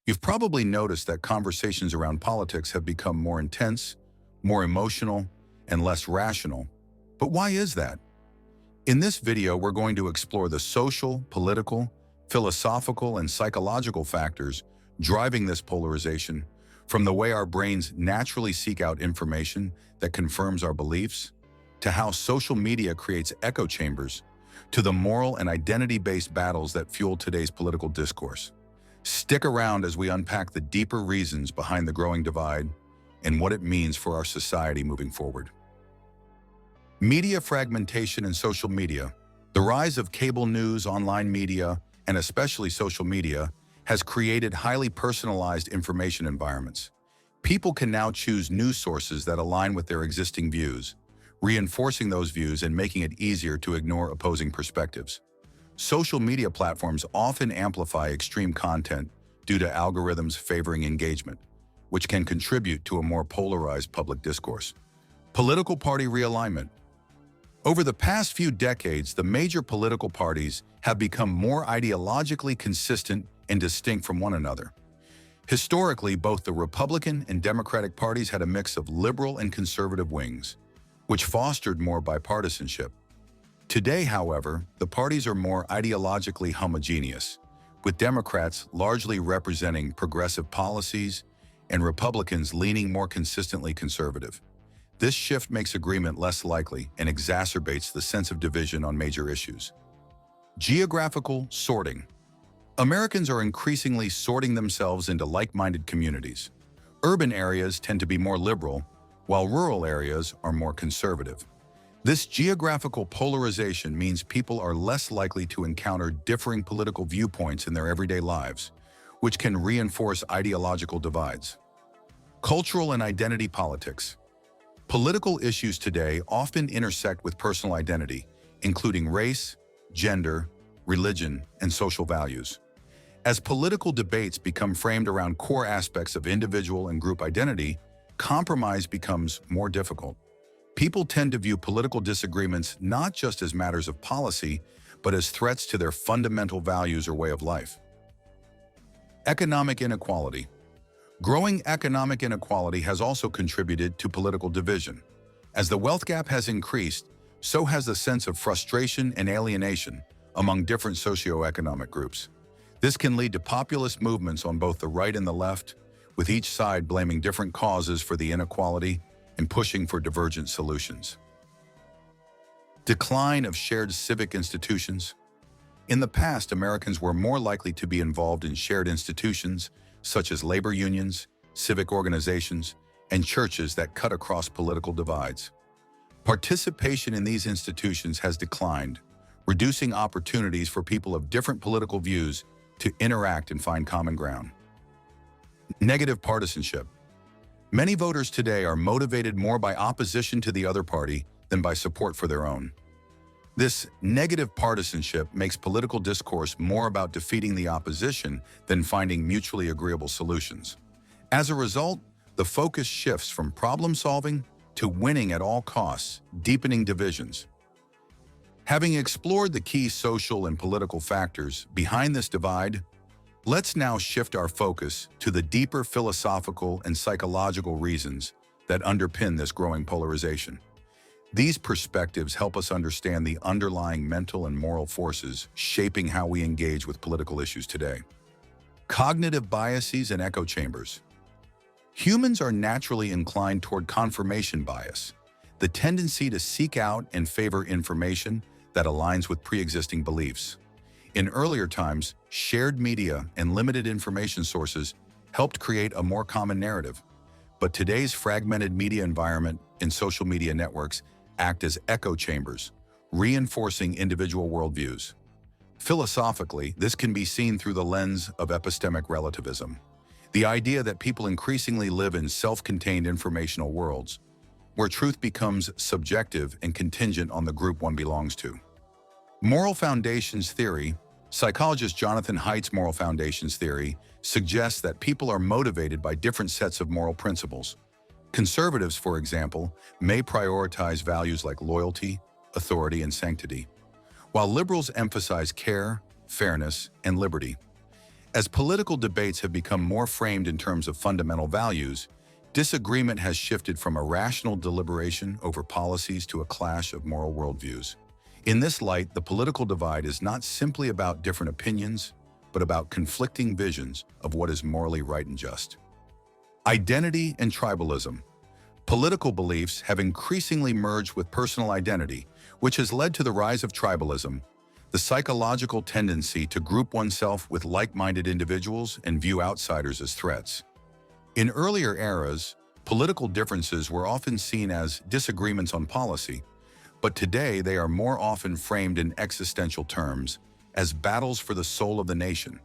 You've probably noticed that conversations around politics have become more intense, more emotional, and less rational. But why is that? In this video, we're going to explore the social, political, philosophical, and psychological factors driving this polarization, from the way our brains naturally seek out information that confirms our beliefs, to how social media creates echo chambers, to the moral and identity-based battles that fuel today's political discourse. Stick around as we unpack the deeper reasons behind the growing divide and what it means for our society moving forward. Media fragmentation and social media. The rise of cable news, online media, and especially social media has created highly personalized information environments. People can now choose news sources that align with their existing views, reinforcing those views and making it easier to ignore opposing perspectives. Social media platforms often amplify extreme content due to algorithms favoring engagement, which can contribute to a more polarized public discourse. Political party realignment. Over the past few decades, the major political parties have become more ideologically consistent and distinct from one another. Historically, both the Republican and Democratic parties had a mix of liberal and conservative wings, which fostered more bipartisanship. Today, however, the parties are more ideologically homogeneous, with Democrats largely representing progressive policies and Republicans leaning more consistently conservative. This shift makes agreement less likely and exacerbates the sense of division on major issues. Geographical sorting. Americans are increasingly sorting themselves into like-minded communities. Urban areas tend to be more liberal, while rural areas are more conservative. This geographical polarization means people are less likely to encounter differing political viewpoints in their everyday lives, which can reinforce ideological divides. Cultural and identity politics. Political issues today often intersect with personal identity, including race, gender, religion, and social values. As political debates become framed around core aspects of individual and group identity, compromise becomes more difficult. People tend to view political disagreements not just as matters of policy, but as threats to their fundamental values or way of life. Economic inequality. Growing economic inequality has also contributed to political division. As the wealth gap has increased, so has the sense of frustration and alienation among different socioeconomic groups. This can lead to populist movements on both the right and the left, with each side blaming different causes for the inequality and pushing for divergent solutions. Decline of shared civic institutions. In the past, Americans were more likely to be involved in shared institutions such as labor unions, civic organizations, and churches that cut across political divides. Participation in these institutions has declined, reducing opportunities for people of different political views to interact and find common ground. Negative partisanship. Many voters today are motivated more by opposition to the other party than by support for their own. This negative partisanship makes political discourse more about defeating the opposition than finding mutually agreeable solutions. As a result, the focus shifts from problem-solving to winning at all costs, deepening divisions. Having explored the key social and political factors behind this divide, let's now shift our focus to the deeper philosophical and psychological reasons that underpin this growing polarization. These perspectives help us understand the underlying mental and moral forces shaping how we engage with political issues today. Cognitive biases and echo chambers. Humans are naturally inclined toward confirmation bias, the tendency to seek out and favor information that aligns with pre-existing beliefs. In earlier times, shared media and limited information sources helped create a more common narrative. But today's fragmented media environment and social media networks act as echo chambers, reinforcing individual worldviews. Philosophically, this can be seen through the lens of epistemic relativism, the idea that people increasingly live in self-contained informational worlds, where truth becomes subjective and contingent on the group one belongs to. Moral foundations theory. Psychologist Jonathan Haidt's moral foundations theory suggests that people are motivated by different sets of moral principles. Conservatives, for example, may prioritize values like loyalty, authority, and sanctity, while liberals emphasize care, fairness, and liberty. As political debates have become more framed in terms of fundamental values, disagreement has shifted from a rational deliberation over policies to a clash of moral worldviews. In this light, the political divide is not simply about different opinions, but about conflicting visions of what is morally right and just. Identity and tribalism. Political beliefs have increasingly merged with personal identity, which has led to the rise of tribalism, the psychological tendency to group oneself with like-minded individuals and view outsiders as threats. In earlier eras, political differences were often seen as disagreements on policy, but today they are more often framed in existential terms as battles for the soul of the nation.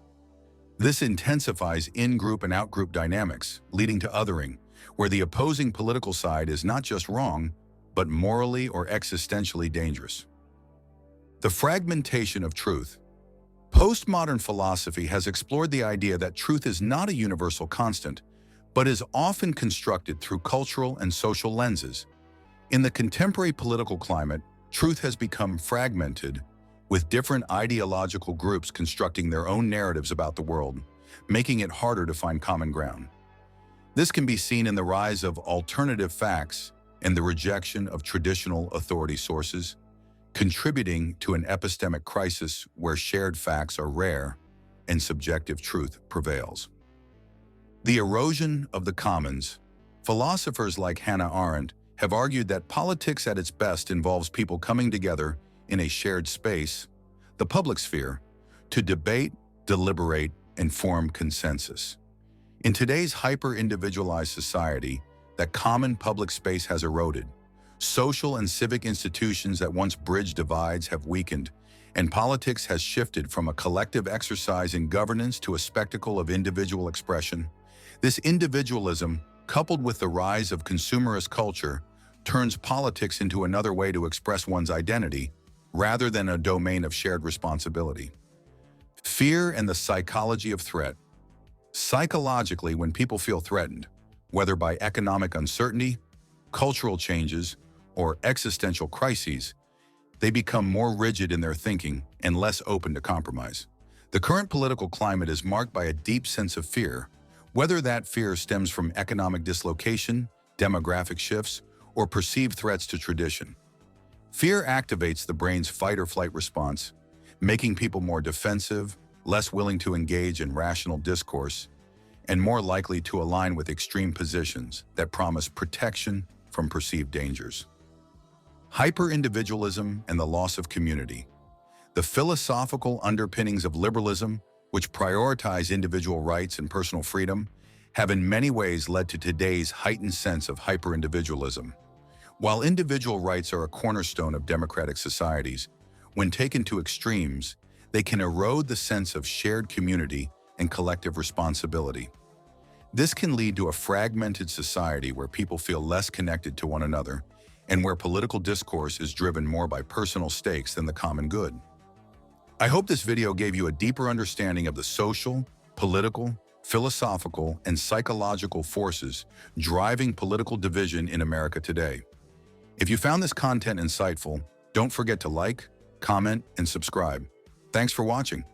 This intensifies in-group and out-group dynamics, leading to othering, where the opposing political side is not just wrong, but morally or existentially dangerous. The fragmentation of truth. Postmodern philosophy has explored the idea that truth is not a universal constant, but is often constructed through cultural and social lenses. In the contemporary political climate, truth has become fragmented, with different ideological groups constructing their own narratives about the world, making it harder to find common ground. This can be seen in the rise of alternative facts and the rejection of traditional authority sources, contributing to an epistemic crisis where shared facts are rare and subjective truth prevails. The erosion of the commons. Philosophers like Hannah Arendt have argued that politics at its best involves people coming together in a shared space, the public sphere, to debate, deliberate, and form consensus. In today's hyper-individualized society, that common public space has eroded. Social and civic institutions that once bridged divides have weakened, and politics has shifted from a collective exercise in governance to a spectacle of individual expression. This individualism, coupled with the rise of consumerist culture, turns politics into another way to express one's identity, rather than a domain of shared responsibility. Fear and the psychology of threat. Psychologically, when people feel threatened, whether by economic uncertainty, cultural changes, or existential crises, they become more rigid in their thinking and less open to compromise. The current political climate is marked by a deep sense of fear, whether that fear stems from economic dislocation, demographic shifts, or perceived threats to tradition. Fear activates the brain's fight-or-flight response, making people more defensive, less willing to engage in rational discourse, and more likely to align with extreme positions that promise protection from perceived dangers. Hyper-individualism and the loss of community. The philosophical underpinnings of liberalism, which prioritize individual rights and personal freedom, have in many ways led to today's heightened sense of hyper-individualism. While individual rights are a cornerstone of democratic societies, when taken to extremes, they can erode the sense of shared community and collective responsibility. This can lead to a fragmented society where people feel less connected to one another and where political discourse is driven more by personal stakes than the common good. I hope this video gave you a deeper understanding of the social, political, philosophical, and psychological forces driving political division in America today. If you found this content insightful, don't forget to like, comment, and subscribe. Thanks for watching.